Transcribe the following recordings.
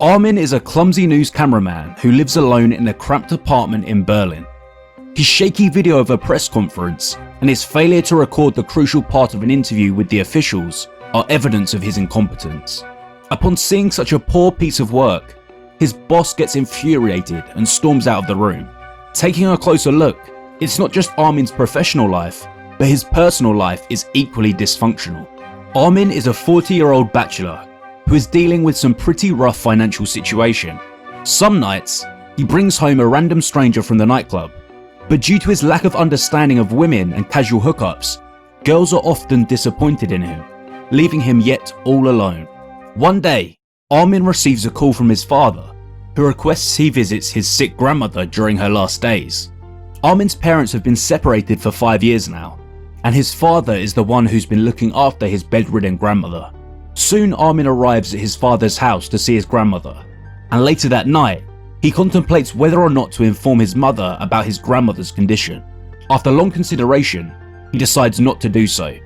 Armin is a clumsy news cameraman who lives alone in a cramped apartment in Berlin. His shaky video of a press conference and his failure to record the crucial part of an interview with the officials are evidence of his incompetence. Upon seeing such a poor piece of work, his boss gets infuriated and storms out of the room. Taking a closer look, it's not just Armin's professional life, but his personal life is equally dysfunctional. Armin is a 40-year-old bachelor who is dealing with some pretty rough financial situation. Some nights, he brings home a random stranger from the nightclub, but due to his lack of understanding of women and casual hookups, girls are often disappointed in him, leaving him yet all alone. One day, Armin receives a call from his father, who requests he visits his sick grandmother during her last days. Armin's parents have been separated for 5 years now, and his father is the one who's been looking after his bedridden grandmother. Soon Armin arrives at his father's house to see his grandmother, and later that night, he contemplates whether or not to inform his mother about his grandmother's condition. After long consideration, he decides not to do so.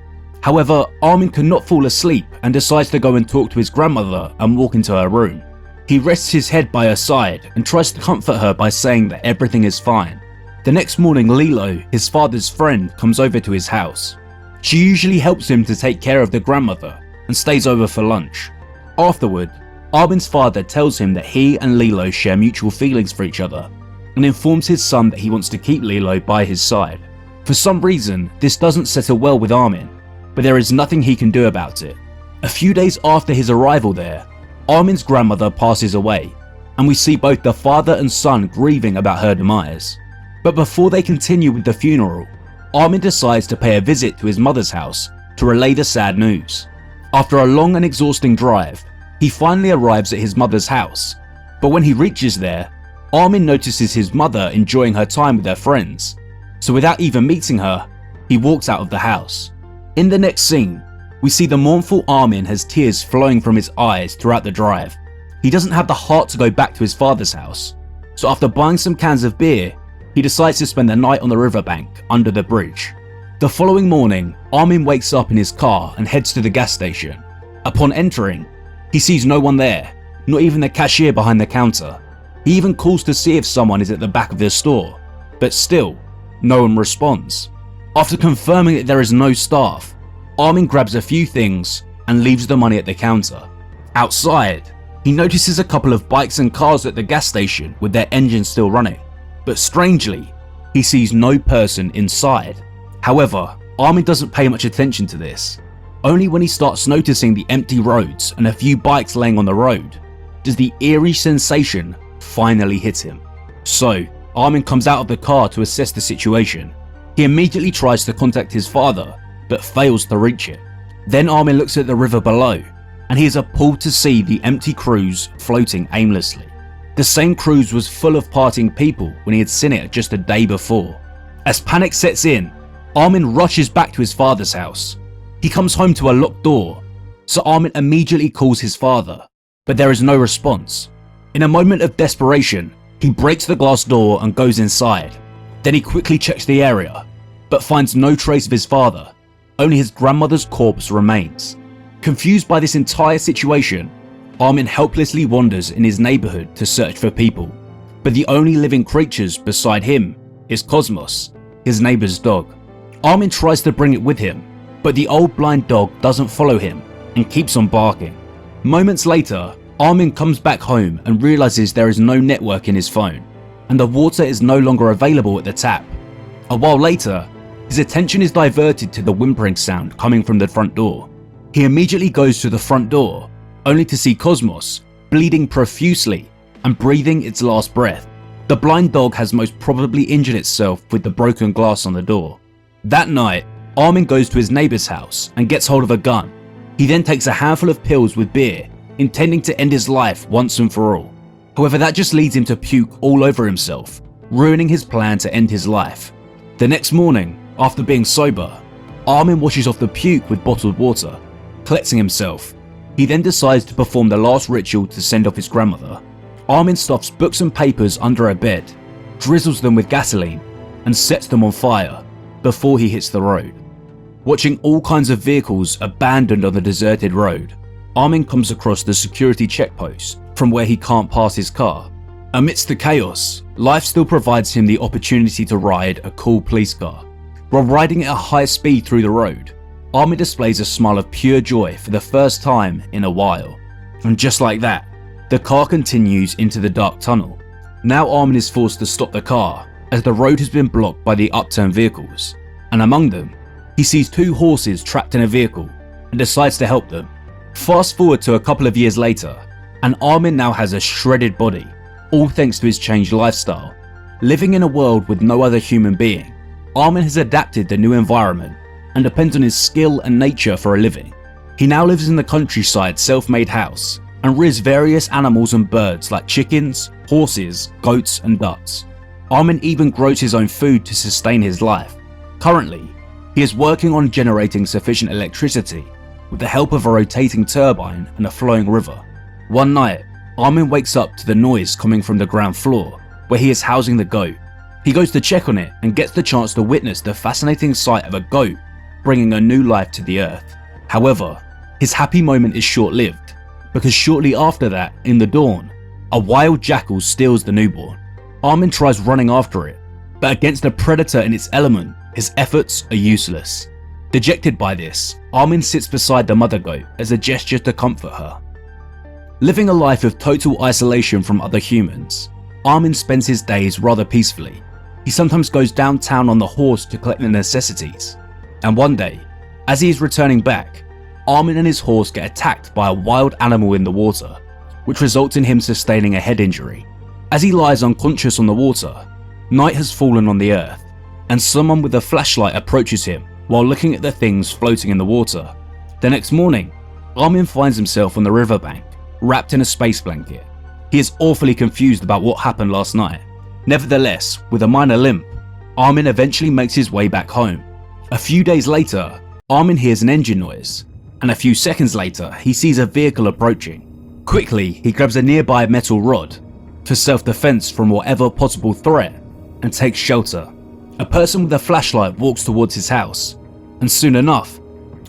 However, Armin cannot fall asleep and decides to go and talk to his grandmother and walk into her room. He rests his head by her side and tries to comfort her by saying that everything is fine. The next morning, Lilo, his father's friend, comes over to his house. She usually helps him to take care of the grandmother and stays over for lunch. Afterward, Armin's father tells him that he and Lilo share mutual feelings for each other and informs his son that he wants to keep Lilo by his side. For some reason, this doesn't settle well with Armin, but there is nothing he can do about it. A few days after his arrival there, Armin's grandmother passes away, and we see both the father and son grieving about her demise. But before they continue with the funeral, Armin decides to pay a visit to his mother's house to relay the sad news. After a long and exhausting drive, he finally arrives at his mother's house, but when he reaches there, Armin notices his mother enjoying her time with her friends, so without even meeting her, he walks out of the house. In the next scene, we see the mournful Armin has tears flowing from his eyes throughout the drive. He doesn't have the heart to go back to his father's house, so after buying some cans of beer, he decides to spend the night on the riverbank under the bridge. The following morning, Armin wakes up in his car and heads to the gas station. Upon entering, he sees no one there, not even the cashier behind the counter. He even calls to see if someone is at the back of the store, but still, no one responds. After confirming that there is no staff, Armin grabs a few things and leaves the money at the counter. Outside, he notices a couple of bikes and cars at the gas station with their engines still running, but strangely, he sees no person inside. However, Armin doesn't pay much attention to this. Only when he starts noticing the empty roads and a few bikes laying on the road, does the eerie sensation finally hit him. So, Armin comes out of the car to assess the situation. He immediately tries to contact his father, but fails to reach it. Then Armin looks at the river below, and he is appalled to see the empty cruise floating aimlessly. The same cruise was full of partying people when he had seen it just a day before. As panic sets in, Armin rushes back to his father's house. He comes home to a locked door, so Armin immediately calls his father, but there is no response. In a moment of desperation, he breaks the glass door and goes inside. Then he quickly checks the area, but finds no trace of his father. Only his grandmother's corpse remains. Confused by this entire situation, Armin helplessly wanders in his neighborhood to search for people, but the only living creatures beside him is Cosmos, his neighbor's dog. Armin tries to bring it with him, but the old blind dog doesn't follow him and keeps on barking. Moments later, Armin comes back home and realizes there is no network in his phone, and the water is no longer available at the tap. A while later, his attention is diverted to the whimpering sound coming from the front door. He immediately goes to the front door, only to see Cosmos bleeding profusely and breathing its last breath. The blind dog has most probably injured itself with the broken glass on the door. That night, Armin goes to his neighbor's house and gets hold of a gun. He then takes a handful of pills with beer, intending to end his life once and for all. However, that just leads him to puke all over himself, ruining his plan to end his life. The next morning, after being sober, Armin washes off the puke with bottled water. Collecting himself, he then decides to perform the last ritual to send off his grandmother. Armin stuffs books and papers under a bed, drizzles them with gasoline, and sets them on fire before he hits the road. Watching all kinds of vehicles abandoned on the deserted road, Armin comes across the security checkpost from where he can't pass his car. Amidst the chaos, life still provides him the opportunity to ride a cool police car. While riding at a high speed through the road, Armin displays a smile of pure joy for the first time in a while. And just like that, the car continues into the dark tunnel. Now Armin is forced to stop the car as the road has been blocked by the upturned vehicles, and among them, he sees 2 horses trapped in a vehicle and decides to help them. Fast forward to a couple of years later, and Armin now has a shredded body, all thanks to his changed lifestyle. Living in a world with no other human being, Armin has adapted the new environment and depends on his skill and nature for a living. He now lives in the countryside self-made house and rears various animals and birds like chickens, horses, goats and ducks. Armin even grows his own food to sustain his life. Currently, he is working on generating sufficient electricity with the help of a rotating turbine and a flowing river. One night, Armin wakes up to the noise coming from the ground floor where he is housing the goat. He goes to check on it and gets the chance to witness the fascinating sight of a goat bringing a new life to the earth. However, his happy moment is short-lived, because shortly after that, in the dawn, a wild jackal steals the newborn. Armin tries running after it, but against a predator in its element, his efforts are useless. Dejected by this, Armin sits beside the mother goat as a gesture to comfort her. Living a life of total isolation from other humans, Armin spends his days rather peacefully. He sometimes goes downtown on the horse to collect the necessities. And one day, as he is returning back, Armin and his horse get attacked by a wild animal in the water, which results in him sustaining a head injury. As he lies unconscious on the water, night has fallen on the earth, and someone with a flashlight approaches him while looking at the things floating in the water. The next morning, Armin finds himself on the riverbank, wrapped in a space blanket. He is awfully confused about what happened last night. Nevertheless, with a minor limp, Armin eventually makes his way back home. A few days later, Armin hears an engine noise, and a few seconds later, he sees a vehicle approaching. Quickly, he grabs a nearby metal rod for self-defense from whatever possible threat and takes shelter. A person with a flashlight walks towards his house, and soon enough,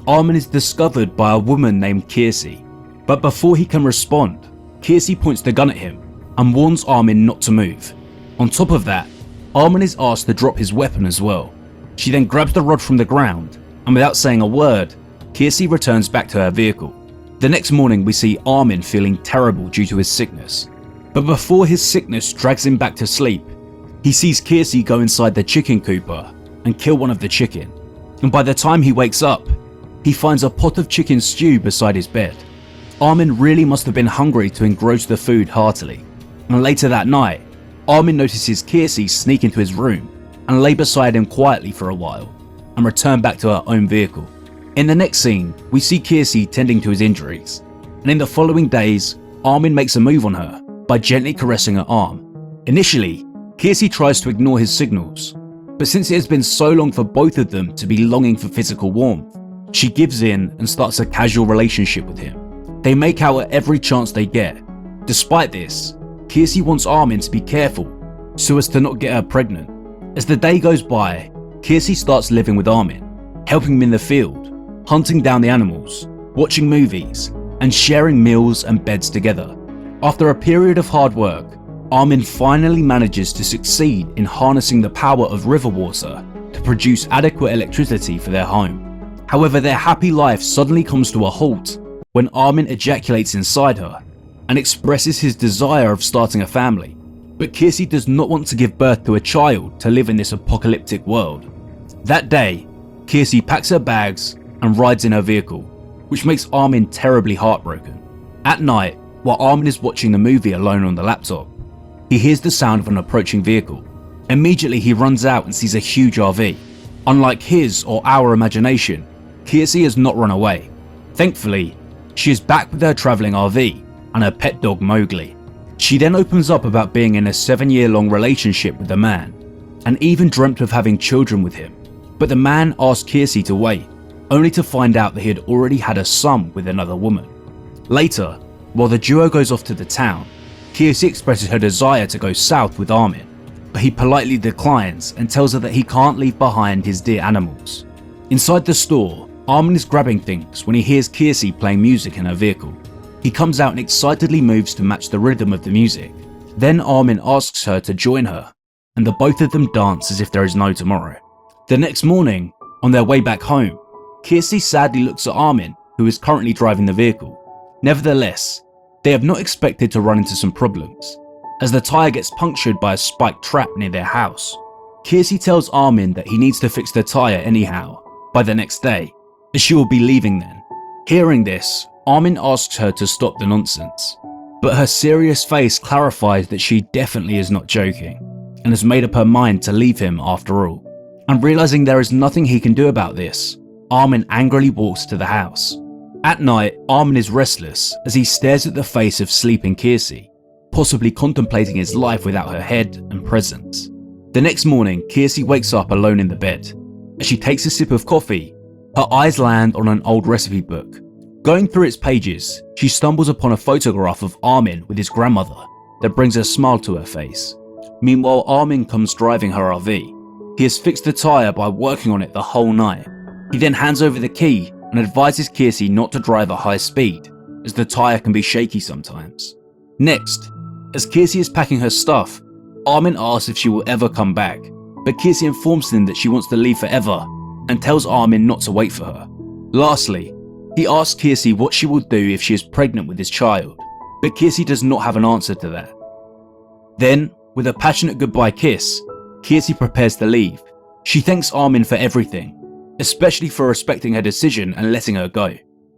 Armin is discovered by a woman named Kiersey. But before he can respond, Kiersey points the gun at him and warns Armin not to move. On top of that, Armin is asked to drop his weapon as well. She then grabs the rod from the ground, and without saying a word, Kiersey returns back to her vehicle. The next morning we see Armin feeling terrible due to his sickness. But before his sickness drags him back to sleep, he sees Kiersey go inside the chicken cooper and kill one of the chicken. And by the time he wakes up, he finds a pot of chicken stew beside his bed. Armin really must have been hungry to engross the food heartily. And later that night, Armin notices Kiersey sneak into his room and lay beside him quietly for a while, and return back to her own vehicle. In the next scene, we see Kiersey tending to his injuries, and in the following days, Armin makes a move on her by gently caressing her arm. Initially, Kiersey tries to ignore his signals, but since it has been so long for both of them to be longing for physical warmth, she gives in and starts a casual relationship with him. They make out at every chance they get. Despite this, Kiersey wants Armin to be careful so as to not get her pregnant. As the day goes by, Kiersey starts living with Armin, helping him in the field, hunting down the animals, watching movies, and sharing meals and beds together. After a period of hard work, Armin finally manages to succeed in harnessing the power of river water to produce adequate electricity for their home. However, their happy life suddenly comes to a halt when Armin ejaculates inside her and expresses his desire of starting a family. But Kiersey does not want to give birth to a child to live in this apocalyptic world. That day, Kiersey packs her bags and rides in her vehicle, which makes Armin terribly heartbroken. At night, while Armin is watching the movie alone on the laptop, he hears the sound of an approaching vehicle. Immediately he runs out and sees a huge RV. Unlike his or our imagination, Kiersey has not run away. Thankfully, she is back with her travelling RV and her pet dog Mowgli. She then opens up about being in a 7-year-long relationship with a man, and even dreamt of having children with him. But the man asked Kiersey to wait, only to find out that he had already had a son with another woman. Later, while the duo goes off to the town, Kiersey expresses her desire to go south with Armin, but he politely declines and tells her that he can't leave behind his dear animals. Inside the store, Armin is grabbing things when he hears Kiersey playing music in her vehicle. He comes out and excitedly moves to match the rhythm of the music. Then Armin asks her to join her, and the both of them dance as if there is no tomorrow. The next morning, on their way back home, Kiersey sadly looks at Armin, who is currently driving the vehicle. Nevertheless, they have not expected to run into some problems, as the tyre gets punctured by a spiked trap near their house. Kiersey tells Armin that he needs to fix the tyre anyhow, by the next day, as she will be leaving then. Hearing this, Armin asks her to stop the nonsense, but her serious face clarifies that she definitely is not joking, and has made up her mind to leave him after all. And realising there is nothing he can do about this, Armin angrily walks to the house. At night, Armin is restless as he stares at the face of sleeping Kiersey, possibly contemplating his life without her head and presence. The next morning, Kiersey wakes up alone in the bed. As she takes a sip of coffee, her eyes land on an old recipe book. Going through its pages, she stumbles upon a photograph of Armin with his grandmother that brings a smile to her face. Meanwhile, Armin comes driving her RV. He has fixed the tyre by working on it the whole night. He then hands over the key and advises Kiersey not to drive at high speed, as the tyre can be shaky sometimes. Next, as Kiersey is packing her stuff, Armin asks if she will ever come back, but Kiersey informs him that she wants to leave forever and tells Armin not to wait for her. Lastly, he asks Kiersey what she will do if she is pregnant with his child, but Kiersey does not have an answer to that. Then, with a passionate goodbye kiss, Kiersey prepares to leave. She thanks Armin for everything, especially for respecting her decision and letting her go.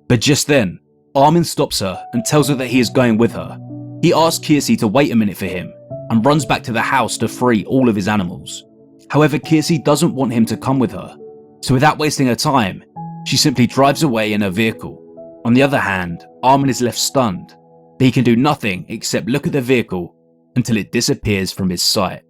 But just then, Armin stops her and tells her that he is going with her. He asks Kiersey to wait a minute for him and runs back to the house to free all of his animals. However, Kiersey doesn't want him to come with her, so without wasting her time, she simply drives away in her vehicle. On the other hand, Armin is left stunned, but he can do nothing except look at the vehicle until it disappears from his sight.